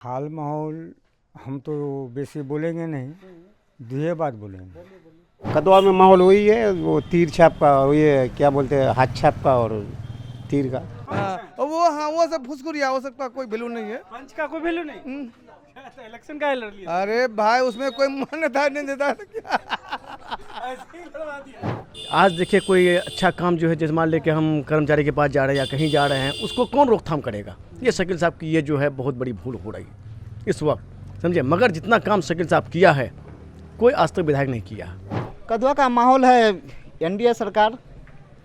हाल माहौल हम तो बेसी बोलेंगे नहीं, दुहे बात बोलेंगे। कदवा में माहौल वही है, वो तीर छाप का, ये क्या बोलते हैं, हाथ छाप का और तीर का। वो सब फुसकुरिया, हो सकता कोई वैल्यू नहीं है। पंच का कोई वैल्यू नहीं। तो इलेक्शन का लड़ लिया। अरे भाई उसमें कोई मान्यता नहीं देता तो क्या। ऐसे ही लड़वा दिया। आज देखिए कोई अच्छा काम जो है, जैसे मान लेके हम कर्मचारी के पास जा रहे हैं या कहीं जा रहे हैं, उसको कौन रोकथाम करेगा। ये शकील साहब की ये जो है बहुत बड़ी भूल हो रही है इस वक्त, समझे। मगर जितना काम शकील साहब किया है कोई आज तक विधायक नहीं किया। कदवा का माहौल है एनडीए सरकार।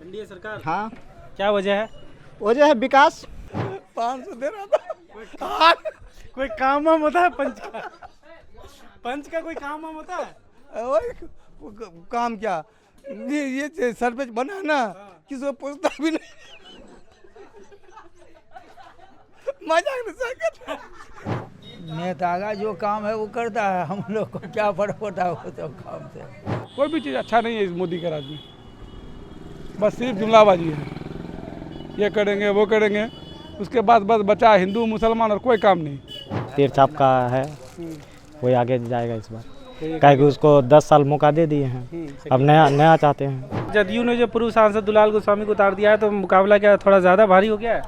एनडीए सरकार। हाँ, क्या वजह है? वजह है विकास। 500 दे रहा था। कोई काम वाम होता है पंच का? पंच का कोई काम वाम होता है? वो काम क्या, ये सरपंच बना ना, किसी को पूछता भी नहीं। मजाक नहीं कर। नेता का जो काम है वो करता है, हम लोग को क्या फर्क पड़ता है वो सब काम से। कोई भी चीज़ अच्छा नहीं है इस मोदी के राज में, बस सिर्फ जुमलाबाजी है। ये करेंगे वो करेंगे, उसके बाद बस बचा हिंदू मुसलमान और कोई काम नहीं। तीर छाप का है, वही आगे जाएगा इस बार, क्या कि उसको 10 साल मौका दे दिए हैं, अब नया चाहते हैं। जदयू ने जो पूर्व सांसद दुलाल गोस्वामी को उतार दिया है, तो मुकाबला क्या थोड़ा ज़्यादा भारी हो गया है?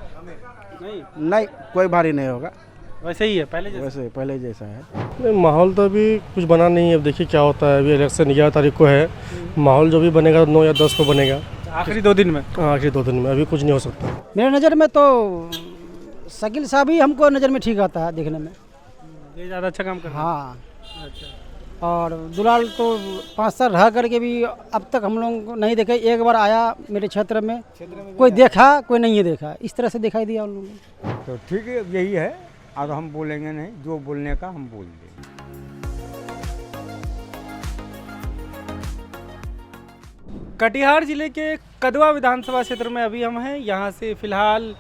नहीं, कोई भारी नहीं होगा, वैसे ही है पहले जैसे। वैसे पहले जैसा है। नहीं, माहौल तो अभी कुछ बना नहीं है। अब देखिए क्या होता है। अभी इलेक्शन 11 तारीख को है, माहौल जो भी बनेगा 9 या 10 को बनेगा, आखिरी 2 दिन में। आखिरी 2 दिन में। अभी कुछ नहीं हो सकता। मेरे नज़र में तो शकील साहब ही हमको नज़र में ठीक आता है देखने में। ये ज़्यादा अच्छा काम कर रहे हैं। हाँ, अच्छा। और दुलाल तो 5 साल रह करके भी अब तक हम लोग को नहीं देखे। एक बार आया मेरे क्षेत्र में, कोई देखा कोई नहीं देखा, इस तरह से दिखाई दिया उन लोगों को। तो ठीक है, यही है। और हम बोलेंगे नहीं, जो बोलने का हम बोल देंगे। कटिहार जिले के कदवा विधानसभा क्षेत्र में अभी हम हैं। यहाँ से फिलहाल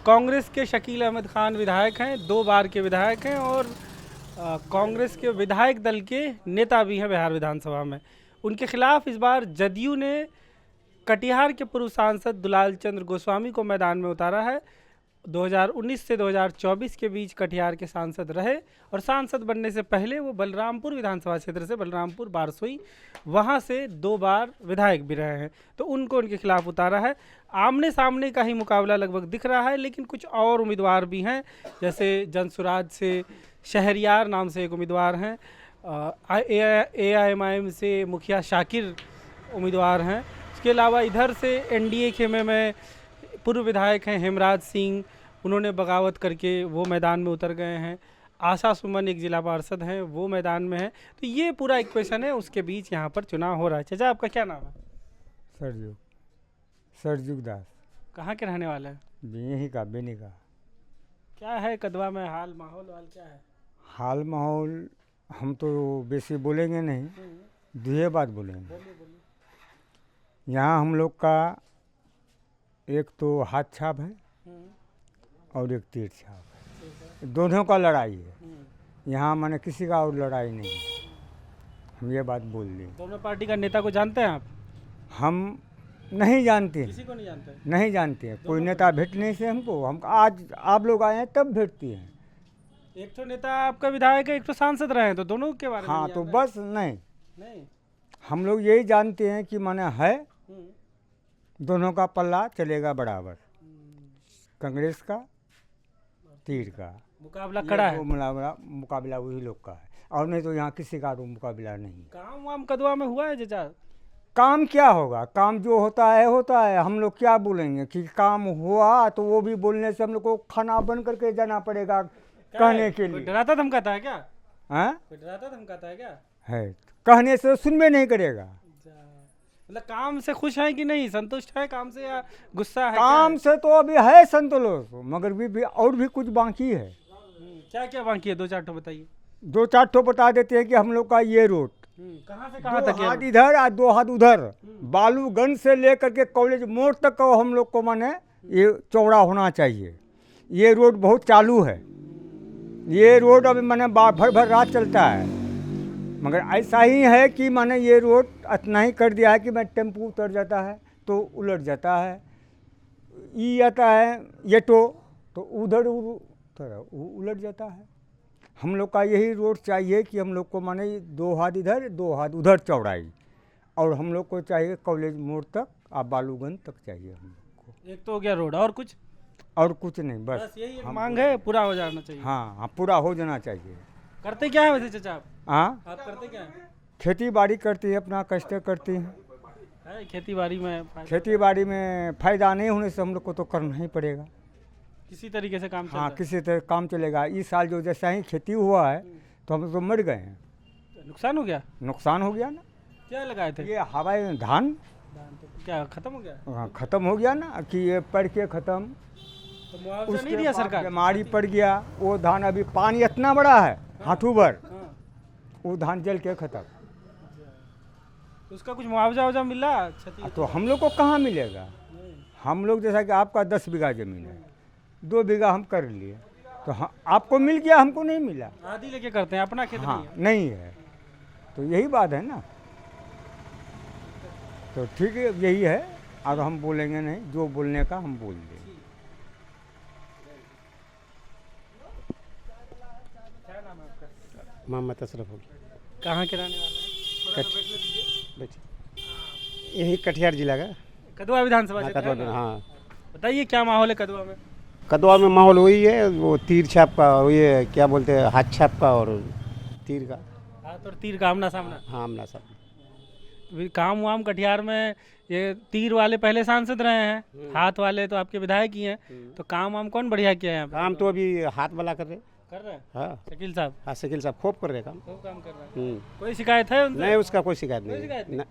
कांग्रेस के शकील अहमद खान विधायक हैं, 2 बार के विधायक हैं और कांग्रेस के विधायक दल के नेता भी हैं बिहार विधानसभा में। उनके खिलाफ इस बार जदयू ने कटिहार के पूर्व सांसद दुलाल चंद्र गोस्वामी को मैदान में उतारा है। 2019 से 2024 के बीच कटिहार के सांसद रहे और सांसद बनने से पहले वो बलरामपुर विधानसभा क्षेत्र से, बलरामपुर बारसोई, वहाँ से 2 बार विधायक भी रहे हैं। तो उनको उनके खिलाफ उतारा है। आमने सामने का ही मुकाबला लगभग दिख रहा है, लेकिन कुछ और उम्मीदवार भी हैं। जैसे जनसुराज से शहरियार नाम से एक उम्मीदवार हैं, AIMIM से मुखिया शाकिर उम्मीदवार हैं। उसके अलावा इधर से एनडीए खेमे में पूर्व विधायक हैं हेमराज सिंह, उन्होंने बगावत करके वो मैदान में उतर गए हैं। आशा सुमन एक जिला पार्षद हैं, वो मैदान में है। तो ये पूरा इक्वेशन है, उसके बीच यहाँ पर चुनाव हो रहा है। चाचा आपका क्या नाम है? सरजुग दास। कहाँ के रहने वाले हैं? यहीं का, बेनी का। क्या है कदवा में हाल माहौल क्या है? हाल माहौल हम तो बेसी बोलेंगे नहीं, दुहे बात बोलेंगे। यहाँ हम लोग का एक तो हाथ छाप है और एक तीर छाप है, दोनों का लड़ाई है। यहाँ माने किसी का और लड़ाई नहीं है, हम ये बात बोल दें। दोनों पार्टी का नेता को जानते हैं आप? हम नहीं जानते, किसी को नहीं जानते? नहीं जानते हैं। कोई नेता भेटने से हमको, हम आज आप लोग आए हैं तब भेटती हैं। एक तो नेता आपका विधायक है, एक तो सांसद रहे हैं, तो दोनों के बारे में हाँ, नहीं तो जानते? बस नहीं। हम लोग यही जानते हैं कि माने है, दोनों का पल्ला चलेगा बराबर। कांग्रेस का, तीर का मुकाबला कड़ा है। मुकाबला वही लोग का है, और नहीं तो यहाँ किसी का मुकाबला नहीं है। काम वाम कदवा में हुआ है चाचा? काम क्या होगा, काम जो होता है। हम लोग क्या बोलेंगे कि काम हुआ, तो वो भी बोलने से हम लोग को खाना बन करके जाना पड़ेगा कहने के लिए। डराता धमकाता है क्या? हाँ, डराता धमकाता है क्या? है, कहने से सुनबे नहीं करेगा। मतलब काम से खुश है कि नहीं, संतुष्ट है काम से या गुस्सा है? काम से तो अभी है संतोष, मगर भी और भी कुछ बाकी है। क्या क्या बाकी है? 2-4 ठो बताइए। 2-4 ठो बता देते हैं कि हम लोग का ये रोड कहाँ से कहाँ 2 तक हाथ है? इधर और 2 हाथ उधर, बालूगंज से लेकर के कॉलेज मोड़ तक का हम लोग को माने ये चौड़ा होना चाहिए। ये रोड बहुत चालू है। ये रोड अभी माने भर रात चलता है, मगर ऐसा ही है कि माने ये रोड इतना ही कर दिया है कि मैं टेम्पू उतर जाता है तो उलट जाता है, ई आता है ये तो उधर उलट जाता है। हम लोग का यही रोड चाहिए कि हम लोग को माने 2 हाथ इधर 2 हाथ उधर चौड़ाई, और हम लोग को चाहिए कॉलेज मोड़ तक और बालूगंज तक चाहिए हम लोग को। एक तो हो गया रोड, और कुछ? और कुछ नहीं, बस बस यही एक मांग है, पूरा हो जाना चाहिए। हाँ हाँ, पूरा हो जाना चाहिए। करते क्या है वैसे चाचा आप? हाँ, आप करते क्या है? खेती बाड़ी करती है, अपना कष्ट करती हैं। खेती बाड़ी में खेती बाड़ी में फायदा नहीं होने से हम लोग को तो करना ही पड़ेगा। किसी तरीके से काम हाँ, चलता किसी तरह काम चलेगा। इस साल जो जैसा ही खेती हुआ है तो हम तो मर गए हैं, है। नुकसान हो गया? नुकसान हो गया ना। क्या लगाए थे? ये हवाई में धान तो क्या खत्म हो गया? ख़त्म हो गया ना, कि ये पड़ के ख़त्म। तो मुआवजा नहीं दिया सरकार? बीमारी पड़ गया, वो धान अभी पानी इतना बड़ा है हाथों भर, वो धान जल के ख़त्म। उसका कुछ मुआवजा मिल रहा क्षति? तो हम लोग को कहाँ मिलेगा? हम लोग जैसा कि आपका 10 बीघा ज़मीन है, 2 बीघा हम कर लिए, तो हाँ आपको मिल गया, हमको नहीं मिला। आधी लेके करते हैं, अपना खेत हाँ नहीं है। नहीं है, तो यही बात है ना। तो ठीक है, यही है, और हम बोलेंगे नहीं, जो बोलने का हम बोल देंगे। क्या नाम है आपका? मोहम्मद अशरफ हो कहाँ के रहने वाले हैं? यही कटिहार जिला का। कदवा विधानसभा क्षेत्र है ना? हाँ, बताइए क्या माहौल है कदवा में? कदवा में माहौल वही है, वो तीर छाप का, और ये क्या बोलते हैं, हाथ छाप का और तीर का। हाथ और तीर का आमना सामना। हाँ, आमना सामना। अभी काम वाम कटिहार में ये तीर वाले पहले सांसद रहे हैं, हाथ वाले तो आपके विधायक ही हैं, तो काम वाम कौन बढ़िया किया है यहाँ पे? काम तो अभी हाथ वाला कर रहे। कर रहे हैं हाँ शकील साहब? हाँ, शकील साहब खूब कर रहे काम। खूब काम कर रहे हैं। हम्म। कोई शिकायत है उनसे? नहीं, उसका कोई शिकायत कोई नहीं शिकायत है। नहीं?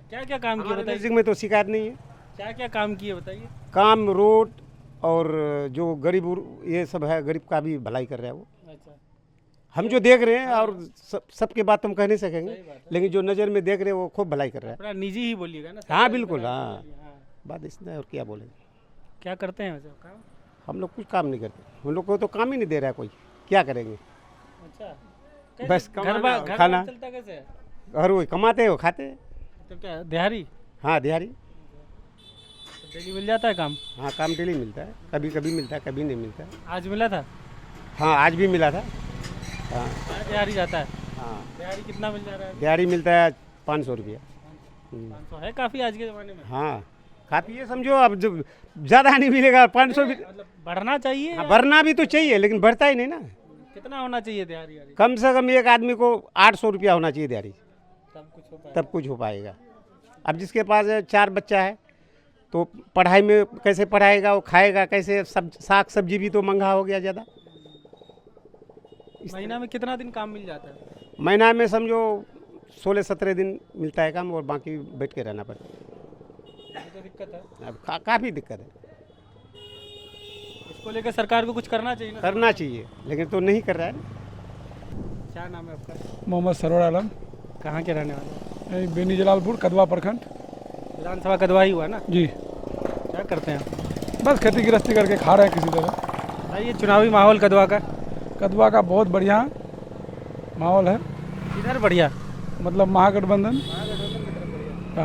क्या क्या काम किए हमारे बताइए? डिस्ट्रिक्ट में तो शिकायत नहीं है। क्या क्या काम किए बताइए? काम, रोड, और जो गरीब ये सब है, गरीब का भी भलाई कर रहा है वो। अच्छा, हम जो देख रहे हैं, और सबके बात तो हम कह नहीं सकेंगे, लेकिन जो नज़र में देख रहे हैं वो खूब भलाई कर रहा है। अपना निजी ही बोलिएगा ना। हाँ बिल्कुल, हाँ, हाँ। बात इसमें है, और क्या बोलेंगे। क्या करते हैं वैसे काम? हम लोग कुछ काम नहीं करते, हम लोग को तो काम ही नहीं दे रहा है कोई, क्या करेंगे। अच्छा, बस घर कमाना, घर खाना। चलता कैसे है? और वो कमाते हो खाते हैं। तो क्या दिहाड़ी? हाँ, दिहाड़ी। डेली मिल जाता है काम? हाँ, काम डेली मिलता है, कभी कभी मिलता है, कभी नहीं मिलता है। आज मिला था? हाँ, आज भी मिला था। हाँ आज दिहाड़ी जाता है? हाँ, दिहाड़ी कितना मिल जा रहा है? दिहाड़ी मिलता है 500 रुपया। 500 है काफ़ी आज के ज़माने में। हाँ, काफ़ी है, समझो। अब जब ज़्यादा नहीं मिलेगा 500 भी। मतलब बढ़ना चाहिए। हाँ, बढ़ना भी तो चाहिए, लेकिन बढ़ता ही नहीं ना। कितना होना चाहिए दिहाड़ी? कम से कम एक आदमी को 800 रुपया होना चाहिए दिहाड़ी, तब कुछ हो पाएगा। तब कुछ हो पाएगा। अब जिसके पास 4 बच्चा है तो पढ़ाई में कैसे पढ़ाएगा, वो खाएगा कैसे? सब साग सब्जी भी तो महंगा हो गया ज़्यादा। महीना में कितना दिन काम मिल जाता है? महीना में समझो 16-17 दिन मिलता है काम, और बाकी बैठ के रहना पड़ता है। ये तो दिक्कत है। अब काफ़ी दिक्कत है। इसको लेकर सरकार को कुछ करना चाहिए ना? करना चाहिए, लेकिन तो नहीं कर रहा है ना। क्या नाम है आपका? मोहम्मद सरोवर आलम, कहाँ के रहने वाले हैं? बेनी जलालपुर, कदवा प्रखंड। विधानसभा कदवा ही हुआ ना? जी, क्या करते हैं आप? बस खेती गृहस्थी करके खा रहे हैं किसी तरह। बताइए चुनावी माहौल कदवा का। कदवा का बहुत बढ़िया माहौल है, इधर बढ़िया, मतलब महागठबंधन। हाँ,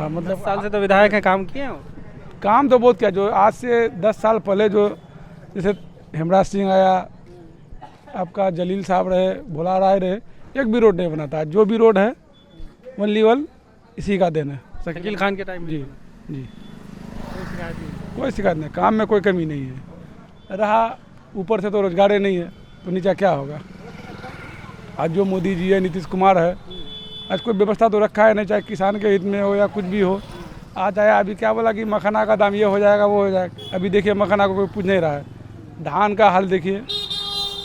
10 मतलब साल से तो विधायक हैं, काम किए हैं वो? काम तो बहुत किया। जो आज से 10 साल पहले जो जैसे हेमराज सिंह आया, आपका जलील साहब रहे, भोला राय रहे, एक भी रोड नहीं बना था। जो भी रोड है वन इसी का देन है। शकील खान के टाइम में? जी जी, कोई शिकायत नहीं? कोई शिकायत नहीं, काम में कोई कमी नहीं है। रहा ऊपर से तो रोजगार ही नहीं है, तो नीचे क्या होगा। आज जो मोदी जी है, नीतीश कुमार है, आज कोई व्यवस्था तो रखा है नहीं, चाहे किसान के हित में हो या कुछ भी हो। आज आया, अभी क्या बोला कि मखाना का दाम ये हो जाएगा, वो हो जाएगा। अभी देखिए मखाना को कोई पूछ नहीं रहा है। धान का हाल देखिए,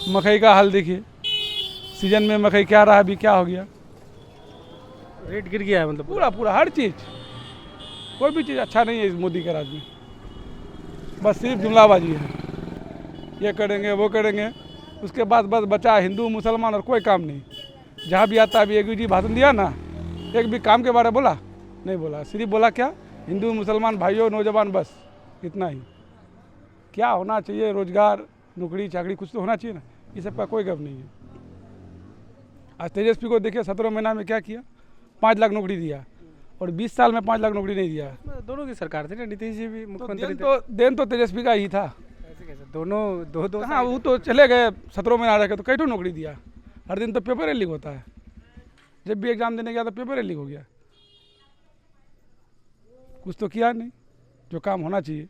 मकई का हाल देखिए, सीजन में मकई क्या रहा, अभी क्या हो गया। रेट गिर गया है मतलब पूरा हर चीज़, कोई भी चीज़ अच्छा नहीं है इस मोदी के राज में। बस सिर्फ जुमलाबाजी है, ये करेंगे वो करेंगे, उसके बाद बस बचा हिंदू मुसलमान और कोई काम नहीं। जहाँ भी आता अभी एक जी भाषण दिया ना, एक भी काम के बारे में बोला नहीं, बोला सिर्फ बोला क्या, हिंदू मुसलमान भाइयों नौजवान, बस इतना ही। क्या होना चाहिए, रोजगार नौकरी चाकरी कुछ तो होना चाहिए ना, ये सब का कोई गप नहीं है। आज तेजस्वी को देखिए 17 महीना में क्या किया, 5 लाख नौकरी दिया, और 20 साल में 5 लाख नौकरी नहीं दिया। दोनों की सरकार थी ना, नीतीश जी भी मुख्यमंत्री थे। देन तो तेजस्वी का ही था। कैसे कैसे दोनों दो हाँ, वो तो चले गए 17 महीना रह के, तो कई तो नौकरी दिया। हर दिन तो पेपर लीक होता है, जब भी एग्ज़ाम देने गया तो पेपर लीक हो गया। कुछ तो किया नहीं जो काम होना चाहिए।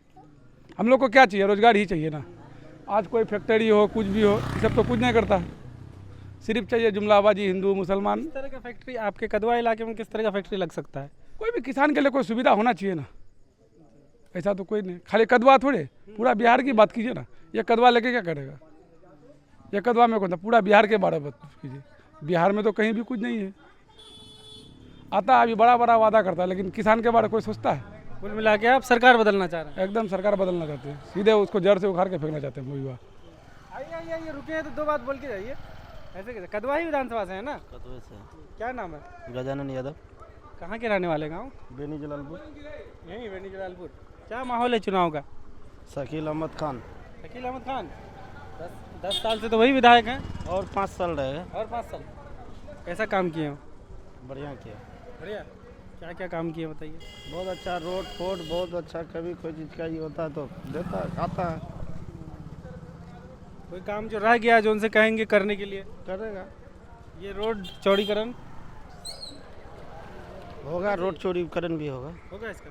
हम लोग को क्या चाहिए, रोज़गार ही चाहिए ना। आज कोई फैक्ट्री हो, कुछ भी हो, ये सब तो कुछ नहीं करता है। सिर्फ चाहिए जुमलाबाजी, हिंदू मुसलमान। किस तरह का फैक्ट्री आपके कदवा इलाके में, किस तरह का फैक्ट्री लग सकता है? कोई भी किसान के लिए कोई सुविधा होना चाहिए ना। ऐसा तो कोई नहीं, खाली कदवा थोड़े, पूरा बिहार की बात कीजिए ना। ये कदवा लेके क्या करेगा? ये कदवा में कौन था, पूरा बिहार के बारे में बात कीजिए। बिहार में तो कहीं भी कुछ नहीं है। आता अभी बड़ा बड़ा वादा करता है, लेकिन किसान के बारे में कोई सोचता है? कुल मिला के आप सरकार बदलना चाह रहे हैं? एकदम सरकार बदलना चाहते हैं, सीधे उसको जड़ से उखाड़ के फेंकना चाहते हैं युवा। आइए रुके हैं तो दो बात बोल के जाइए। ऐसे कैसे? कदवा ही विधानसभा से है ना? कदवे से। क्या नाम है? गजानन यादव। कहाँ के रहने वाले? गाँव बेनी जलालपुर। यहीं बेनी जलालपुर। क्या माहौल है चुनाव का? शकील अहमद खान। शकील अहमद खान 10 साल से तो वही विधायक हैं। और 5 साल रहेगा। और 5 साल कैसा काम किए हो? बढ़िया किया। बढ़िया। क्या क्या काम किए बताइए? बहुत अच्छा रोड फोड, बहुत अच्छा। कभी कोई चीज़ का ये होता है तो देता है, आता है। कोई काम जो रह गया जो उनसे कहेंगे करने के लिए? करेगा। ये रोड चौड़ीकरण होगा, रोड चौड़ीकरण भी होगा। होगा इसका?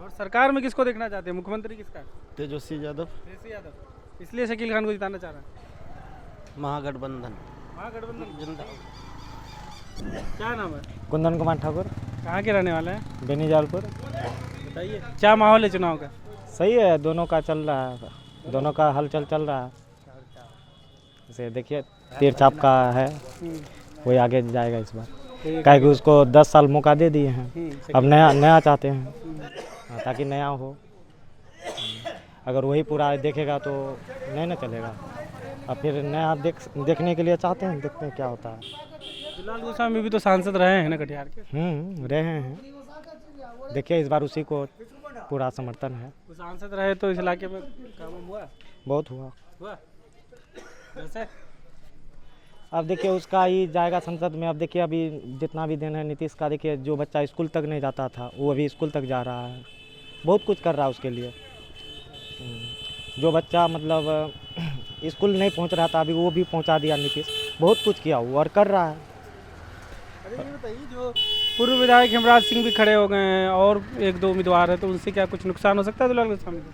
और सरकार में किसको देखना चाहते हैं? मुख्यमंत्री किसका? तेजस्वी यादव। तेजस्वी यादव। इसलिए शकील खान को जिताना चाह रहा है? महागठबंधन। महागठबंधन जिंदा। क्या नाम है? कुंदन कुमार ठाकुर, कहाँ के रहने वाले हैं? बेनी जलालपुर। बताइए क्या माहौल है चुनाव का? सही है, दोनों का चल रहा है, दोनों का हलचल चल रहा है। जैसे देखिए तीर छाप का है, वही आगे जाएगा इस बार। क्या कि उसको 10 साल मौका दे दिए हैं, अब नया चाहते हैं ताकि नया हो। अगर वही पूरा देखेगा तो नहीं ना चलेगा। अब फिर नया देखने के लिए चाहते हैं, देखते हैं क्या होता है। दुलाल गोस्वामी भी तो सांसद रहे हैं ना कटिहार के? रहे हैं। देखिए इस बार उसी को पूरा समर्थन है। वो सांसद रहे तो इस इलाके में काम हुआ? बहुत हुआ। वैसे अब देखिए उसका ही जाएगा संसद में। अब देखिए अभी जितना भी दिन है नीतीश का, देखिए जो बच्चा स्कूल तक नहीं जाता था वो अभी स्कूल तक जा रहा है, बहुत कुछ कर रहा है उसके लिए। जो बच्चा मतलब स्कूल नहीं पहुंच रहा था अभी वो भी पहुंचा दिया नीतीश, बहुत कुछ किया वो और कर रहा है। अरे ये बताइए, जो पूर्व विधायक हेमराज सिंह भी खड़े हो गए हैं और 1-2 उम्मीदवार है, तो उनसे क्या कुछ नुकसान हो सकता है दुलाल गोस्वामी को?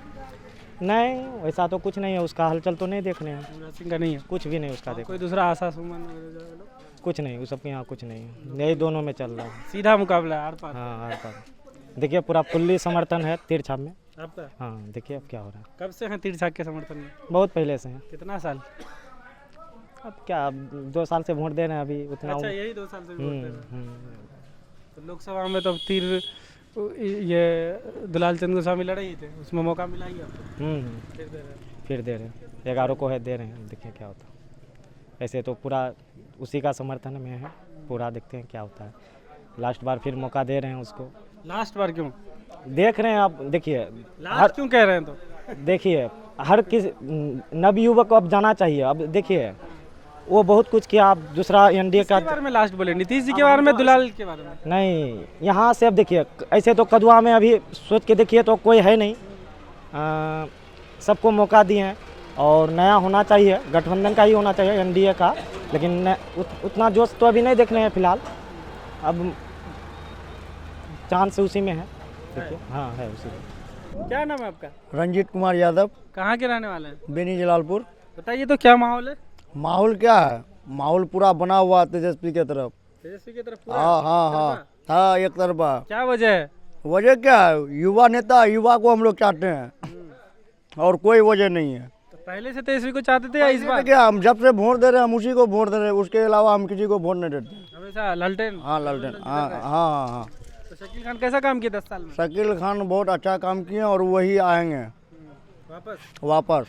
नहीं वैसा तो कुछ नहीं है, उसका हलचल तो नहीं देखने हैं। हेमराज सिंह का नहीं है? कुछ भी नहीं उसका कोई देखो, दूसरा आशा सुमन कुछ नहीं, उस सबके यहाँ कुछ नहीं है। यही दोनों में चल रहा है। सीधा मुकाबला है आर पार? हाँ आर पार। देखिए पूरा फुल्ली समर्थन है तीर छाप में आपका? हाँ देखिए अब क्या हो रहा है। कब से हैं तीर छाप के समर्थन में? बहुत पहले से हैं। कितना साल? अब क्या, अब 2 साल से वोट दे रहे हैं अभी उतना। अच्छा यही 2 साल से वोट दे रहे हैं। तो लोकसभा में तो तीर ये दुलाल चंद गोस्वामी लड़े ही थे, उसमें मौका मिला ही आपको? फिर दे रहे हैं? फिर दे रहे हैं, 11 को है दे रहे हैं, देखिए क्या होता है। ऐसे तो पूरा उसी का समर्थन में है पूरा, देखते हैं क्या होता है। लास्ट बार फिर मौका दे रहे हैं उसको। लास्ट बार क्यों देख रहे हैं आप, देखिए लास्ट क्यों कह रहे हैं? तो देखिए हर किस नवयुवक को अब जाना चाहिए। अब देखिए वो बहुत कुछ किया। अब दूसरा एनडीए का बारे में लास्ट बोले, नीतीश जी के बारे में, दुलाल के बारे में नहीं। यहाँ से अब देखिए ऐसे तो कदवा में अभी सोच के देखिए तो कोई है नहीं, सबको मौका दिए हैं और नया होना चाहिए, गठबंधन का ही होना चाहिए एनडीए का। लेकिन उतना जोश तो अभी नहीं देख रहे हैं फिलहाल, अब चांस उसी में है। देखिए हाँ है उसी में। क्या नाम है आपका? रंजीत कुमार यादव, कहाँ के रहने वाले हैं? बेनी जलालपुर। बताइए तो क्या माहौल है? माहौल क्या है, माहौल पूरा बना हुआ तेजस्वी के तरफ। तेजस्वी की तरफ पूरा? हाँ एक तरफा। क्या वजह है? वजह क्या है, युवा नेता, युवा को हम लोग चाहते हैं और कोई वजह नहीं है। तो पहले से तेजस्वी को चाहते थे या इस बार? क्या, हम जब से वोट दे रहे हैं हम उसी को वोट दे रहे हैं, उसके अलावा हम किसी को वोट नहीं देते। हमेशा लालटेन? हाँ लालटेन, हाँ। तो शकील खान कैसा काम किया 10 साल में? शकील खान बहुत अच्छा काम किए और वही आएंगे वापस।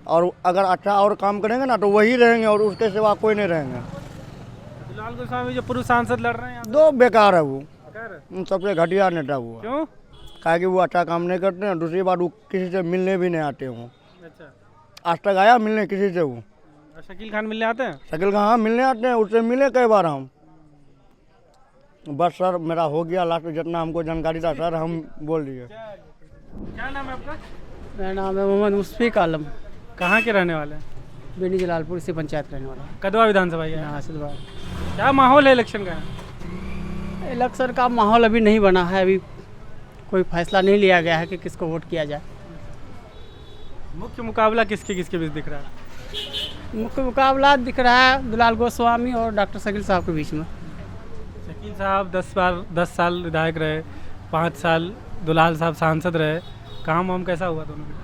और अगर अच्छा और काम करेंगे ना तो वही रहेंगे और उसके सिवा कोई नहीं रहेंगे। दुलाल गोस्वामी जो पूर्व सांसद लड़ रहे हैं दो बेकार है वो, बेकार? सबसे घटिया नेता हुआ। क्यों? कहा कि वो अच्छा काम नहीं करते हैं, दूसरी बात वो किसी से मिलने भी नहीं आते हों। अच्छा, आज तक आया मिलने किसी से वो? और शकील खान मिलने आते हैं? शकील खान हाँ मिलने आते हैं, उससे मिले कई बार हम। बस सर मेरा हो गया लास्ट, जितना हमको जानकारी था सर हम बोल दिए। क्या नाम है आपका? मेरा नाम है मोहम्मद मुशफिक आलम। कहाँ के रहने वाले हैं? बेनी जलालपुर से पंचायत रहने वाला कदवा विधानसभा है। यहाँ से दोबारा क्या माहौल है इलेक्शन का? इलेक्शन का माहौल अभी नहीं बना है, अभी कोई फैसला नहीं लिया गया है कि किसको वोट किया जाए। मुख्य मुकाबला किसके किसके बीच दिख रहा है? मुख्य मुकाबला दिख रहा है दुलाल गोस्वामी और डॉक्टर शकील साहब के बीच में। शकील साहब 10 साल विधायक रहे, 5 साल दुलाल साहब सांसद रहे, काम वाम कैसा हुआ दोनों का?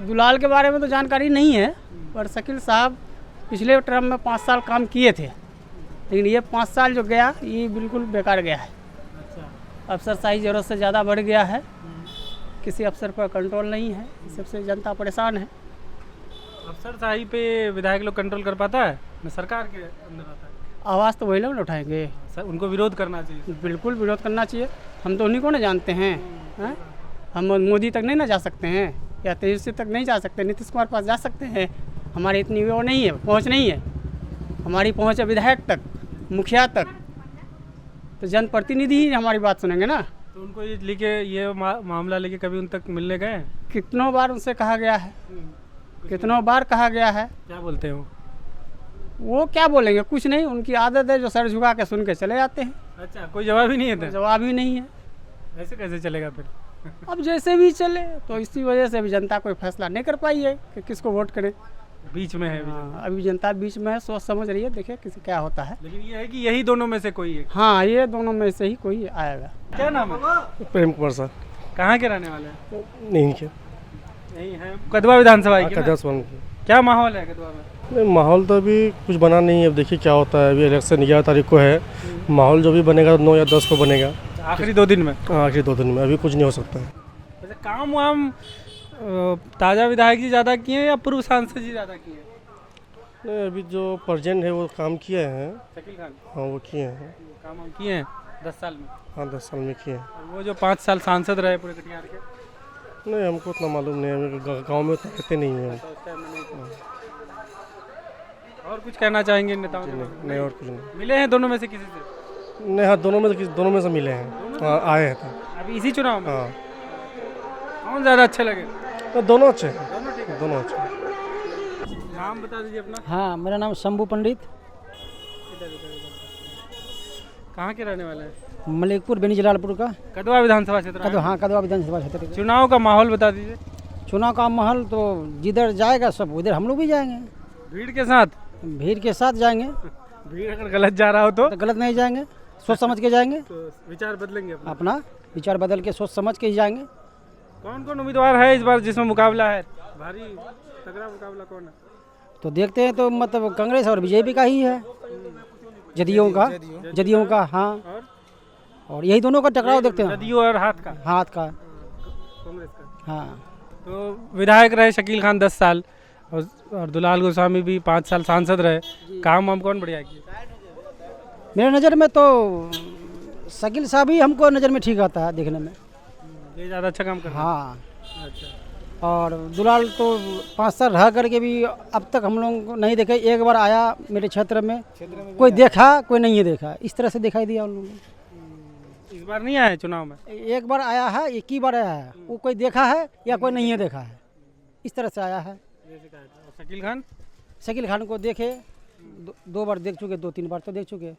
दुलाल के बारे में तो जानकारी नहीं है, पर शकील साहब पिछले टर्म में 5 साल काम किए थे, लेकिन ये 5 साल जो गया ये बिल्कुल बेकार गया है। अफसरशाही ज़रूरत से ज़्यादा बढ़ गया है, किसी अफसर पर कंट्रोल नहीं है, सबसे जनता परेशान है। अफसरशाही पे विधायक लोग कंट्रोल कर पाता है न सरकार के अंदर आता है? आवाज़ तो वही लोग उठाएंगे, सर उनको विरोध करना चाहिए। बिल्कुल विरोध करना चाहिए। हम तो उन्हीं को ना जानते हैं, हैं? हम मोदी तक नहीं ना जा सकते हैं, या तेजस्वी तक नहीं जा सकते, नीतीश कुमार पास जा सकते हैं। हमारी इतनी वो नहीं है, पहुँच नहीं है। हमारी पहुँच है विधायक तक, मुखिया तक, तो जनप्रतिनिधि ही हमारी बात सुनेंगे ना। तो उनको ये लेके ये मामला लेके कभी उन तक मिलने गए? कितनों बार उनसे कहा गया है, कितनों बार कहा गया है। क्या बोलते हो? वो क्या बोलेंगे, कुछ नहीं। उनकी आदत है जो सर झुका के सुन के चले जाते हैं। अच्छा, कोई जवाब ही नहीं है? जवाब ही नहीं है। ऐसे कैसे चलेगा फिर? अब जैसे भी चले, तो इसी वजह से अभी जनता कोई फैसला नहीं कर पाई है कि किसको वोट करे। बीच में है अभी जनता बीच में है, सोच समझ रही है, देखिए किसी क्या होता है। लेकिन ये है कि यही दोनों में से कोई है। हाँ, ये दोनों में से ही कोई आएगा। क्या नाम है? प्रेम कुमार सर। कहाँ के रहने वाले हैं? नहीं के नहीं है, कदवा विधानसभा की ना? कदवा क्या माहौल है कदवा में? माहौल तो अभी कुछ बना नहीं है, अब देखिए क्या होता है। अभी इलेक्शन 11 तारीख को है, माहौल जो भी बनेगा 9 या 10 को बनेगा, आखिरी 2 दिन में। आखिरी 2 दिन में, अभी कुछ नहीं हो सकता है। वैसे काम वाम ताज़ा विधायक जी ज़्यादा किए हैं या पूर्व सांसद जी ज़्यादा किए हैं? नहीं, अभी जो प्रेजेंट है वो काम किए हैं। शकील खान? हाँ, वो किए हैं, काम हम किए हैं 10 साल में। हाँ 10 साल में किए हैं। और वो जो 5 साल सांसद रहे पूरे कटिहार के? नहीं, हमको उतना मालूम नहीं है, गाँव में तो रहते नहीं हैं। और कुछ कहना चाहेंगे नेताओं से? नहीं, और कुछ नहीं। मिले हैं दोनों में से किसी से? नहीं, हाँ दोनों में से मिले हैं। हाँ, आए हैं तो। अभी इसी चुनाव में? हाँ। कौन ज़्यादा अच्छे लगे? तो दोनों अच्छे हैं, दोनों अच्छे हैं। नाम बता दीजिए अपना। हाँ, मेरा नाम शंभू पंडित। कहाँ के रहने वाले हैं? मलिकपुर बेनी जलालपुर का। कदवा विधानसभा क्षेत्र? हाँ, कदवा विधानसभा क्षेत्र का। चुनाव का माहौल बता दीजिए। चुनाव का माहौल तो जिधर जाएगा सब उधर हम लोग भी जाएंगे, भीड़ के साथ? भीड़ के साथ जाएंगे। भीड़ अगर गलत जा रहा हो तो गलत नहीं जाएंगे, सोच समझ के जाएंगे। तो विचार बदलेंगे अपना विचार बदल के सोच समझ के ही जाएंगे। कौन कौन उम्मीदवार है इस बार जिसमें मुकाबला है, भारी तगड़ा मुकाबला कौन है? तो देखते हैं, तो मतलब कांग्रेस और बीजेपी का ही है, जदयू का। हाँ, और यही दोनों का टकराव देखते हैं। जदयू और हाथ का कांग्रेस का। हाँ, तो विधायक रहे शकील खान 10 साल और दुलाल गोस्वामी भी 5 साल सांसद रहे, काम वाम कौन बढ़िया किया? मेरे नज़र में तो शकील साहब ही हमको नज़र में ठीक आता है देखने में, ये ज़्यादा अच्छा काम कर रहे हैं। हाँ, अच्छा। और दुलाल तो 5 साल रह करके भी अब तक हम लोग को नहीं देखे। एक बार आया मेरे क्षेत्र में कोई देखा, कोई नहीं देखा, इस तरह से दिखाई दिया उन लोगों को। इस बार नहीं आया चुनाव में? एक बार आया है, एक ही बार आया है, वो कोई देखा है या कोई नहीं देखा है, इस तरह से आया है। शकील खान को देखे 2 बार देख चुके, 2-3 बार तो देख चुके।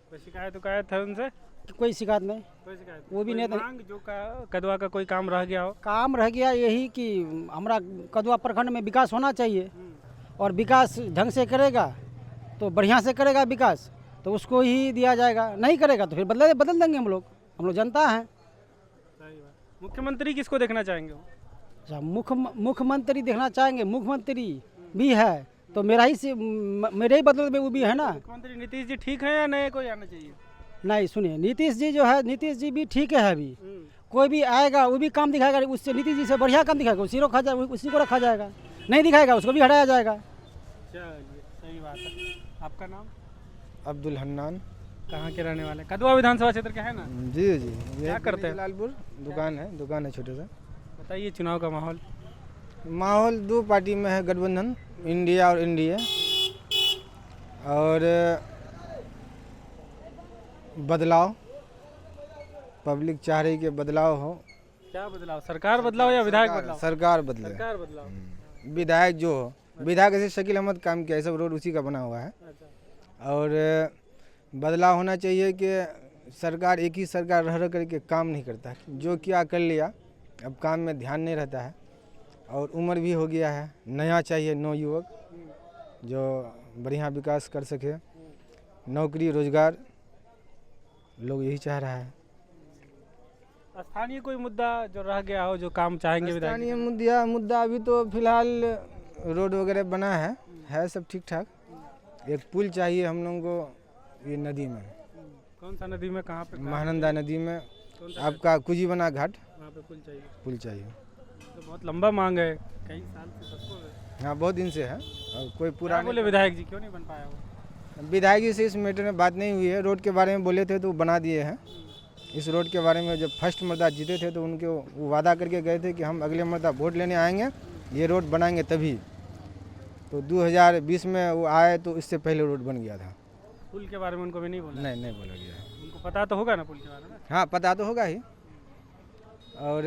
कोई शिकायत है उनसे? कोई शिकायत नहीं, वो भी नहीं। जो कदवा का कोई काम रह गया हो? काम रह गया यही कि हमारा कदवा प्रखंड में विकास होना चाहिए, और विकास ढंग से करेगा तो बढ़िया से करेगा विकास, तो उसको ही दिया जाएगा। नहीं करेगा तो फिर बदल देंगे हम लोग जनता हैं। मुख्यमंत्री किसको देखना चाहेंगे? अच्छा, मुख्यमंत्री देखना चाहेंगे। मुख्यमंत्री भी है तो मेरे ही बदले में वो भी है ना। मुख्यमंत्री नीतीश जी ठीक है या नए कोई आना चाहिए? नहीं, सुनिए, नीतीश जी जो है, नीतीश जी भी ठीक है। अभी कोई भी आएगा वो भी काम दिखाएगा, उससे नीतीश जी से बढ़िया काम दिखाएगा, उसी को रखा जाएगा। नहीं दिखाएगा उसको भी हटाया जाएगा। चलिए, सही बात है। आपका नाम? अब्दुल हन्नान। कहाँ के रहने वाले? कदवा विधानसभा क्षेत्र के है ना? जी। क्या करते हैं? जलालपुर दुकान है छोटे सा। बताइए चुनाव का माहौल 2 पार्टी में है गठबंधन, इंडिया और एनडीए, और बदलाव। पब्लिक चाह रही कि बदलाव हो। क्या बदलाव? सरकार बदलाव या विधायक बदलाव? सरकार बदले। सरकार बदलाव। विधायक जो हो, विधायक ऐसे शकील अहमद काम किया, ये सब रोड उसी का बना हुआ है। और बदलाव होना चाहिए कि सरकार एक ही सरकार रह करके काम नहीं करता है, जो किया कर लिया, अब काम में ध्यान नहीं रहता है। और उम्र भी हो गया है, नया चाहिए नौ युवक जो बढ़िया विकास कर सके, नौकरी रोजगार लोग यही चाह रहा है। स्थानीय कोई मुद्दा जो रह गया हो जो काम चाहेंगे विधायक? स्थानीय मुद्दा अभी तो फिलहाल रोड वगैरह बना है सब ठीक ठाक। एक पुल चाहिए हम लोगों को ये नदी में। कौन सा नदी में, कहाँ पे? महानंदा नदी में आपका कुजीबना घाट, वहाँ पे पुल चाहिए। तो बहुत लंबा मांग है, कई साल से सबको है। हाँ बहुत दिन से है और कोई पूरा बोले विधायक जी क्यों नहीं बन पाया वो? विधायक जी से इस मैटर में बात नहीं हुई है। रोड के बारे में बोले थे तो वो बना दिए हैं। इस रोड के बारे में जब फर्स्ट मर्दा जीते थे तो उनके वो वादा करके गए थे कि हम अगले मर्दा वोट लेने आएंगे, ये रोड बनाएंगे तभी। तो 2020 में वो आए तो इससे पहले रोड बन गया था। पुल के बारे में उनको भी नहीं बोला? नहीं बोला गया। उनको पता तो होगा ना पुल के बारे में? हाँ पता तो होगा ही। और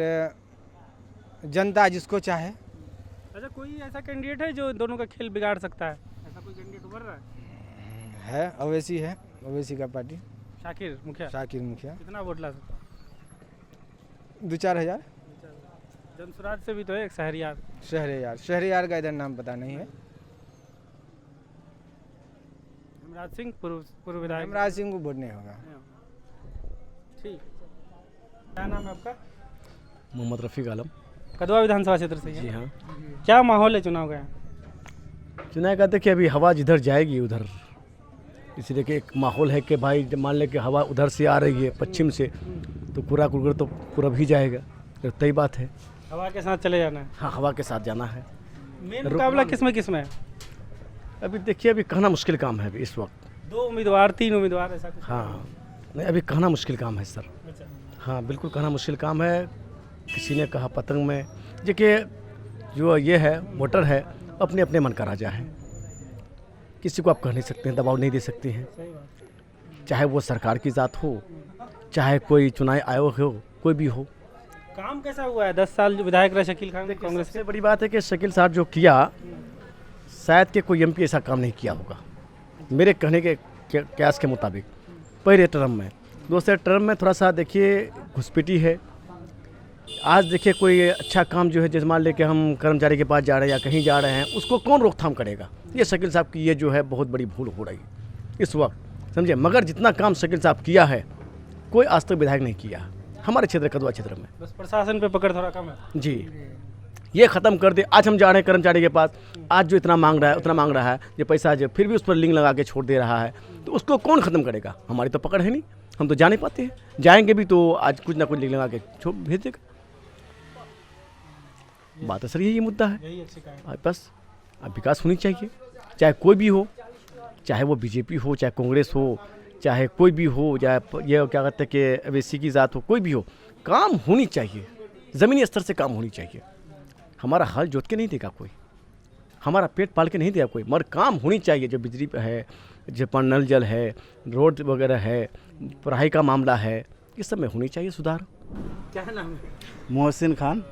जनता जिसको चाहे। अच्छा, कोई ऐसा कैंडिडेट है जो दोनों का खेल बिगाड़ सकता है? ऐसा कोई कैंडिडेट उभर रहा है? ओवैसी का पार्टी, शाकिर मुखिया। कितना वोट ला सकता? 2-4 हज़ार। जनसुराज से भी तो है एक शहरयार का इधर नाम पता नहीं है। हेमराज सिंह पूर्व विधायक। हेमराज सिंह को वोट नहीं होगा। ठीक, क्या नाम है आपका? मोहम्मद रफ़ीक आलम। कदवा विधानसभा क्षेत्र से? जी हाँ। क्या माहौल है चुनाव का? चुनाव का देखिए अभी हवा जिधर जाएगी उधर, इसलिए कि एक माहौल है कि भाई मान ले कि हवा उधर से आ रही है पश्चिम से, तो पूरा कुरकुर तो पूरा भी जाएगा, तो तय बात है। हवा के साथ चले जाना है? हाँ हवा के साथ जाना है। मेन मुकाबला किस में है? अभी देखिए अभी कहना मुश्किल काम है अभी इस वक्त। 2 उम्मीदवार 3 उम्मीदवार ऐसा कुछ? हाँ नहीं अभी कहना मुश्किल काम है सर। हाँ बिल्कुल कहना मुश्किल काम है। किसी ने कहा पतंग में, देखिए जो ये है वोटर है अपने अपने मन का राजा है, किसी को आप कह नहीं सकते हैं, दबाव नहीं दे सकते हैं, चाहे वो सरकार की ज़ात हो, चाहे कोई चुनाव आयोग हो, कोई भी हो। काम कैसा हुआ है 10 साल जो विधायक रहे शकील खान कांग्रेस सबसे बड़ी बात है कि शकील साहब जो किया शायद कि कोई एमपी ऐसा काम नहीं किया होगा मेरे कहने के कयास के मुताबिक। पहले टर्म में, दूसरे टर्म में थोड़ा सा देखिए घुसपैठी है। आज देखिए कोई अच्छा काम जो है जैसे मान ले कि हम कर्मचारी के पास जा रहे हैं या कहीं जा रहे हैं, उसको कौन रोकथाम करेगा? ये शकील साहब की ये जो है बहुत बड़ी भूल हो रही है इस वक्त, समझे। मगर जितना काम शकील साहब किया है कोई आज तक विधायक नहीं किया हमारे क्षेत्र कदवा क्षेत्र में। बस प्रशासन पे पकड़ थोड़ा कम है जी। ये ख़त्म कर दे। आज हम जा रहे हैं कर्मचारी के पास, आज जो इतना मांग रहा है उतना मांग रहा है, जो पैसा जो फिर भी उस पर लिंक लगा के छोड़ दे रहा है, तो उसको कौन ख़त्म करेगा? हमारी तो पकड़ है नहीं, हम तो जा नहीं पाते हैं। जाएंगे भी तो आज कुछ ना कुछ लिंक लगा के भेज देगा। बात है सर, यही मुद्दा है। बस अब विकास होनी चाहिए, चाहे कोई भी हो, चाहे वो बीजेपी हो, चाहे कांग्रेस हो, चाहे कोई भी हो, चाहे ये क्या कहते हैं कि ओवैसी की ज़ात हो, कोई भी हो, काम होनी चाहिए, ज़मीनी स्तर से काम होनी चाहिए। हमारा हल जोत के नहीं देगा कोई, हमारा पेट पाल के नहीं देगा कोई, मगर काम होनी चाहिए। जो बिजली है, जो नल जल है, रोड वगैरह है, पढ़ाई का मामला है, ये सब में होनी चाहिए सुधार। क्या नाम है? मोहसिन खान।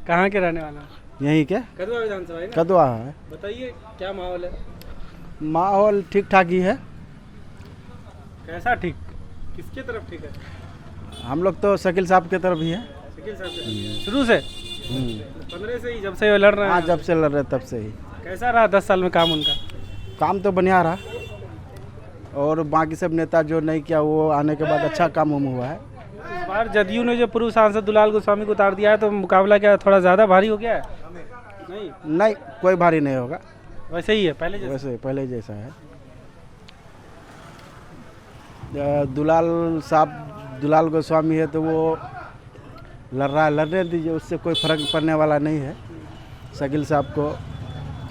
कहाँ के रहने वाला? यहीं के कदवा विधानसभा है ना? कदवा है। बताइए क्या माहौल है? माहौल ठीक ठाक ही है। कैसा ठीक? किसके तरफ ठीक है? हम लोग तो शकील साहब के तरफ ही है। शकील साहब के शुरू से? 15 से ही, जब से लड़ रहे हैं? हाँ जब से लड़ रहे तब से ही। कैसा रहा 10 साल में काम उनका? काम तो बढ़िया रहा, और बाकी सब नेता जो नहीं किया वो आने के बाद अच्छा काम हुआ है। इस बार जदयू ने जो पूर्व सांसद दुलाल गोस्वामी को उतार दिया है, तो मुकाबला क्या थोड़ा ज़्यादा भारी हो गया है? नहीं कोई भारी नहीं होगा, वैसे ही है पहले जैसा? वैसे पहले जैसा है। दुलाल गोस्वामी है तो वो लड़ रहा है, लड़ने दीजिए, उससे कोई फर्क पड़ने वाला नहीं है। शकील साहब को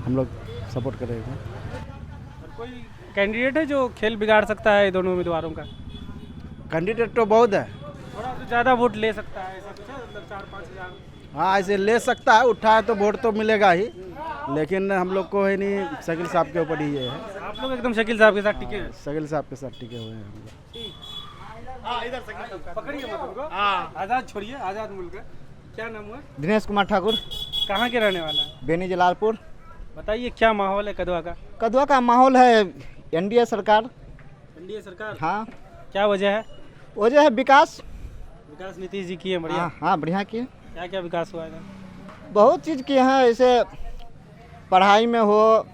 हम लोग सपोर्ट करेंगे। कोई कैंडिडेट है जो खेल बिगाड़ सकता है दोनों उम्मीदवारों का? कैंडिडेट तो बहुत है, थोड़ा तो ज़्यादा वोट ले सकता है, ऐसा कुछ है? मतलब 4-5 हज़ार? हाँ ऐसे ले सकता है, उठाए तो वोट तो मिलेगा ही, लेकिन हम लोग को है नहीं, शकील साहब के ऊपर ही ये है। आप लोग एकदम शकील साहब के साथ टिके हैं? शकील साहब के साथ टिके हुए हैं हम लोग। पकड़िए मत उनको, आज़ाद छोड़िए, आज़ाद मुल्क है। क्या नाम हुआ? दिनेश कुमार ठाकुर। कहाँ के रहने वाला है? बेनी जलालपुर। बताइए क्या माहौल है कदवा का? कदवा का माहौल है एनडीए सरकार। एनडीए सरकार? हाँ। क्या वजह है? वजह है विकास। विकास नीतीश जी किए बढ़िया। हाँ बढ़िया किए। क्या क्या विकास हुआ है? बहुत चीज़ किए हैं, ऐसे पढ़ाई में हो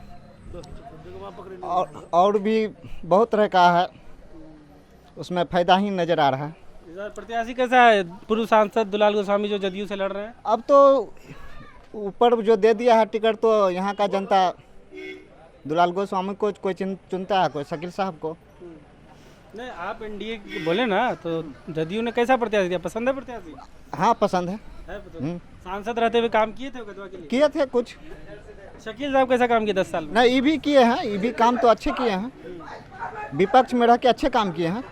और भी बहुत तरह का है, उसमें फ़ायदा ही नज़र आ रहा है। इस बार प्रत्याशी कैसा है? पूर्व सांसद दुलाल गोस्वामी जो जदयू से लड़ रहे हैं। अब तो ऊपर जो दे दिया है टिकट, तो यहाँ का जनता दुलाल गोस्वामी को कोई चुनता है, कोई शकील साहब को। नहीं, आप एनडीए बोले ना, तो जदयू ने कैसा प्रत्याशी दिया? पसंद है प्रत्याशी? हाँ पसंद है। सांसद रहते हुए काम किए थे कदवा के लिए? किए थे कुछ। शकील साहब कैसा काम किए 10 साल में? नहीं, ये भी किए हैं, ये भी काम तो अच्छे किए हैं, विपक्ष में रह के अच्छे काम किए हैं,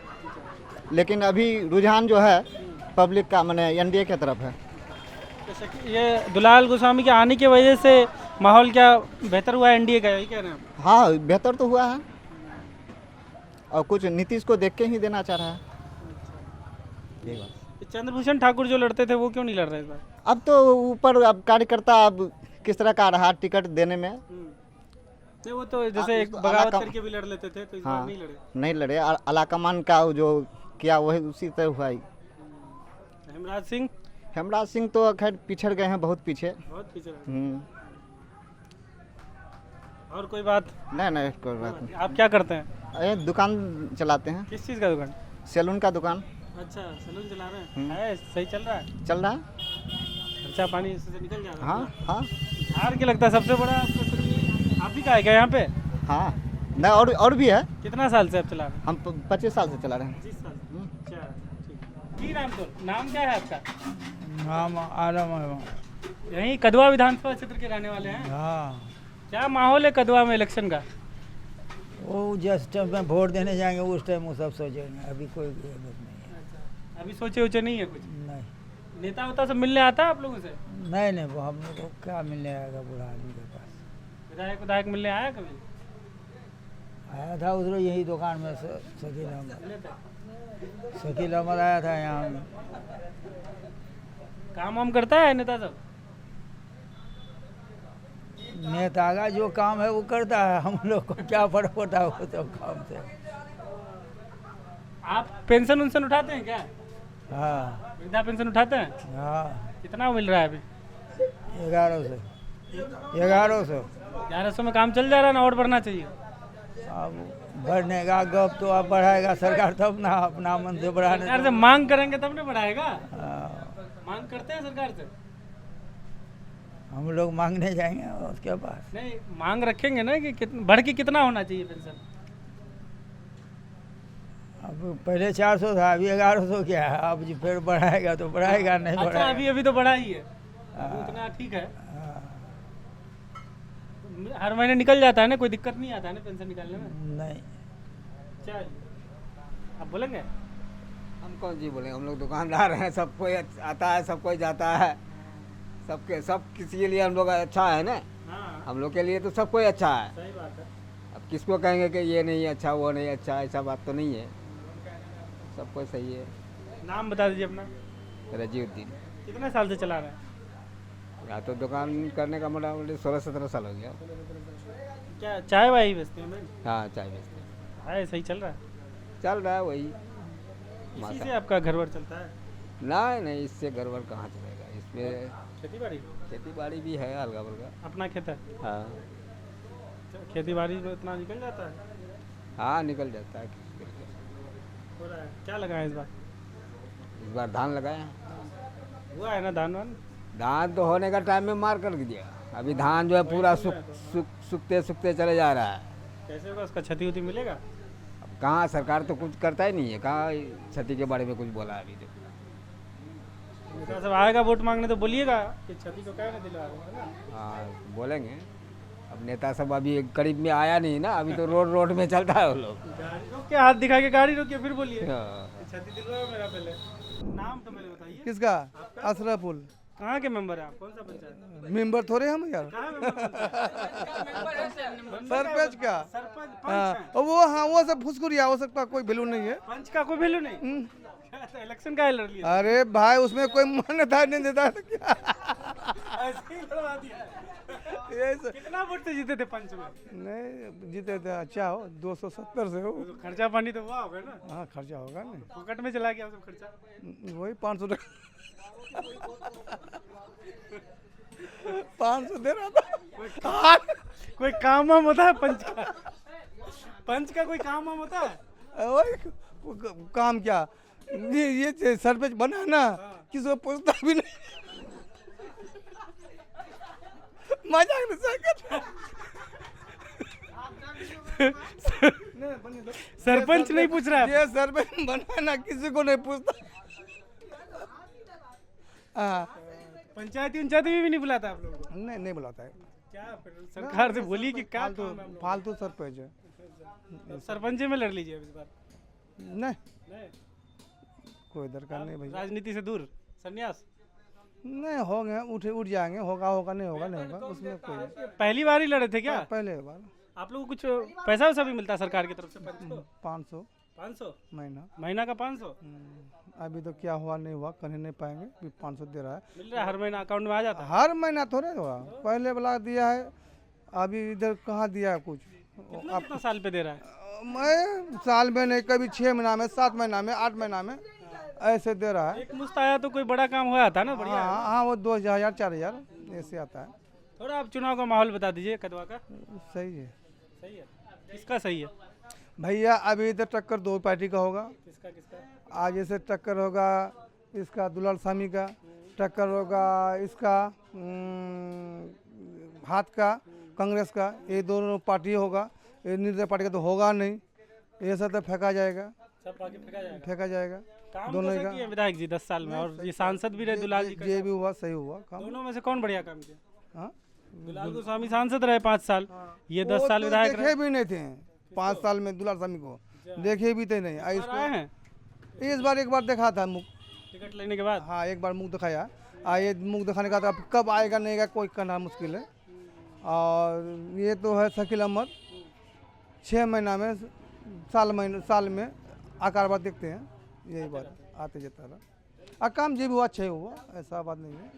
लेकिन अभी रुझान जो है पब्लिक का माने एनडीए की तरफ है। तो ये दुलाल गोस्वामी के आने की वजह से माहौल क्या बेहतर हुआ है एनडीए का, यही कह रहे हैं आप? हाँ बेहतर तो हुआ है, और कुछ नीतीश को देख के ही देना चाह रहा है। यही बात। चंद्रभूषण ठाकुर जो लड़ते थे वो क्यों नहीं लड़ रहे इस बार? अब तो ऊपर अब कार्यकर्ता अब किस तरह का रहा टिकट देने में। नहीं, वो तो जैसे एक बगावत करके भी लड़ लेते थे, तो इस बार नहीं लड़े। नहीं लड़े, अलाकमान का जो किया वही उसी तरह हुआ ही। हेमराज सिंह? हेमराज सिंह तो खैर पिछड़ गए हैं, बहुत पीछे। बहुत पीछे। और कोई बात? नहीं कोई बात नहीं। आप क्या करते हैं? दुकान चलाते हैं। किस चीज़ का दुकान? सैलून का दुकान। अच्छा, सैलून चला रहे हैं। सही चल रहा है? चल रहा है। खर्चा पानी इससे निकल जा रहा है? हाँ। झाड़ के लगता है सबसे बड़ा आपका आप ही का है क्या यहाँ पे? हाँ, नहीं और भी है। कितना साल से आप चला रहे हैं? हम 25 साल से चला रहे हैं। 25 साल। अच्छा, ठीक। नाम क्या है आपका? नाम आलम है। यहीं कदवा विधानसभा क्षेत्र के रहने वाले हैं? हाँ। क्या माहौल है कदवा में इलेक्शन का? वो जिस टाइम में वोट देने जाएंगे उस टाइम वो सब सोचेंगे, अभी कोई नहीं है। अभी सोचे उचे नहीं है कुछ? नहीं। नेता होता सब मिलने आता है आप लोगों से? नहीं वो हम लोग को क्या मिलने आएगा बुढ़ा आदमी के पास। विधायक मिलने आया कभी? आया था उधर यही दुकान में शकील अहमद आया था यहाँ। काम वाम करता है नेता सब? नेता का जो काम है वो करता है, हम लोग को क्या फर्क पड़ता है वो सब काम से। आप पेंशन उनशन उठाते हैं क्या? हाँ। वृद्धा पेंशन उठाते हैं? हाँ। कितना मिल रहा है अभी? 1100। 1100 में काम चल जा रहा है ना, और बढ़ना चाहिए? अब बढ़ने का गप तो अब बढ़ाएगा सरकार, तब ना अपना मन से बढ़ाने। सरकार से मांग करेंगे तब ना बढ़ाएगा। मांग करते हैं सरकार से? हम लोग मांगने जाएंगे उसके पास। नहीं, मांग रखेंगे ना कि बढ़ के कितना होना चाहिए पेंशन? अब पहले 400 था, अभी 1100 क्या है, अब जो फिर बढ़ाएगा तो बढ़ाएगा, नहीं अच्छा, बढ़ाएगा। अभी तो बढ़ा ही है, उतना ठीक है। हर महीने निकल जाता है ना, कोई दिक्कत नहीं आता है ना पेंशन निकालने में? नहीं। चलिए, आप बोलेंगे? हम कौन जी बोलेंगे, हम लोग दुकानदार हैं, सब कोई आता है, सब कोई जाता है, सब किसी के लिए हम लोग अच्छा है ना। हम लोग के लिए तो सब कोई अच्छा है। सही बात है। अब किसको कहेंगे कि ये नहीं अच्छा, वो नहीं अच्छा, ऐसा बात तो नहीं है, सब कोई सही है। नाम बता दीजिए अपना। रजीउद्दीन। कितने साल से चला रहे हैं? या तो दुकान करने का मोटामोटी 16-17 साल हो गया। क्या चाय वाय बेचते हैं? हाँ, चाय बेचते हैं। है, सही चल रहा है? चल रहा है वही। इसी से आपका घर वर चलता है? नहीं, इससे घर वर कहाँ चलेगा, इसमें खेती बाड़ी भी है हल्का फुल्का। अपना खेत है? हाँ। खेती बाड़ी में इतना निकल जाता है? हाँ, निकल जाता है। हो रहा है। क्या लगाए इस बार? इस बार धान लगाए हैं। हुआ है ना धान वान? धान तो होने का टाइम में मार कर दिया, अभी धान जो है पूरा सूखते चले जा रहा है। कैसे होगा, उसका क्षति उति मिलेगा? अब कहाँ, सरकार तो कुछ करता ही नहीं है, कहाँ क्षति के बारे में कुछ बोला अभी तक। नेता सब आएगा वोट मांगने तो बोलिएगा कि क्षति तो क्या दिला रहा है। हाँ, बोलेंगे। अब नेता सब अभी करीब में आया नहीं ना, अभी तो रोड में चलता है वो लोग। रोकिए, हाथ दिखा के गाड़ी रोकिए, फिर बोलिए। क्षति दिलवाओ मेरा पहले। नाम तो मेरे बताइए। किसका? अशरफुल। कहाँ के मेंबर हैं आप? कौन सा पंचायत? मेंबर थोड़े हम यार। सरपंच का। सरपंच? वो सब फुसकुरिया, हो सकता कोई वैल्यू नहीं है। पंच का कोई वैल्यू नहीं? इलेक्शन का लड़ लिया? अरे भाई, उसमें कोई मान्यता नहीं देता क्या? ऐसे ही लड़वा दिया। कितना वोट से जीते थे पंच में? नहीं जीते थे अच्छा हो 270 से हो। तो खर्चा पानी तो हुआ होगा ना? हाँ खर्चा होगा ना। पॉकेट में चला गया सब खर्चा? वही 500 टका 500 दे रहा था। कोई काम वाम होता है पंच का? पंच का कोई काम वाम होता है? वही काम क्या ये सरपंच बना ना किसी को पूछता भी नहीं। मजाक सरपंच नहीं पूछ रहा है? ये सरपंच बना ना किसी को नहीं पूछता। हाँ पंचायती पंचायती भी नहीं बुलाता आप लोगों को? नहीं बुलाता है। क्या फिर सरकार से बोली कि क्या फालतू सरपंच है। सरपंच में लड़ लीजिए इस बार। नहीं कोई दरकार नहीं भाई। राजनीति से दूर संन्यास? नहीं हो गए उठ जाएंगे। होगा नहीं होगा उसमें कोई। पहली बार ही लड़े थे क्या? पहले बार। आप लोगों को कुछ पैसा वैसा भी मिलता है सरकार की तरफ से? 500 महीना का 500? अभी तो क्या हुआ नहीं हुआ कहीं नहीं पाएंगे। 500 दे रहा है। मिल रहा है हर महीना अकाउंट में आ जाता है? हर महीना थोड़े हुआ पहले वाला दिया है अभी इधर कहाँ दिया है कुछ। कितना साल पे दे रहा है? मैं साल में नहीं कभी 6 महीना में 7 महीना में 8 महीना में ऐसे दे रहा है। एक मुश्त आया तो कोई बड़ा काम हुआ था ना? बढ़िया। हाँ वो 2000 4000 ऐसे आता है। थोड़ा आप चुनाव का माहौल बता दीजिए कदवा का। सही है। सही है? किसका सही है भैया? अभी इधर टक्कर 2 पार्टी का होगा। किसका? आज जैसे टक्कर होगा इसका दुलाल स्वामी का, टक्कर होगा इसका हाथ का कांग्रेस का। ये दोनों पार्टी होगा। ये निर्दलीय पार्टी का तो होगा नहीं। ये सब तो फेंका जाएगा। सब आगे फेंका जाएगा काम दोनों कैसे का। किए विधायक जी 10 साल में? और ये सांसद भी रहे दुलाल जी। ये भी हुआ सही हुआ काम। दोनों में से कौन बढ़िया काम किया? हाँ दुलाल गोस्वामी सांसद रहे 5 साल। ये 10 साल विधायक रहे। देखे भी नहीं थे 5 साल में दुलाल स्वामी को। देखे भी थे नहीं। आए हैं इस बार एक बार देखा था मुख टिकट लेने के बाद। हाँ एक बार मुख दिखाया। ये मुख दिखाने का अब कब आएगा नहीं आएगा कोई कहना मुश्किल है। और ये तो है शकील अहमद 6 महीना में साल में आकार बात देखते हैं। यही बात आते जाता रहा। काम जी भी हुआ अच्छा ही हुआ ऐसा बात नहीं है।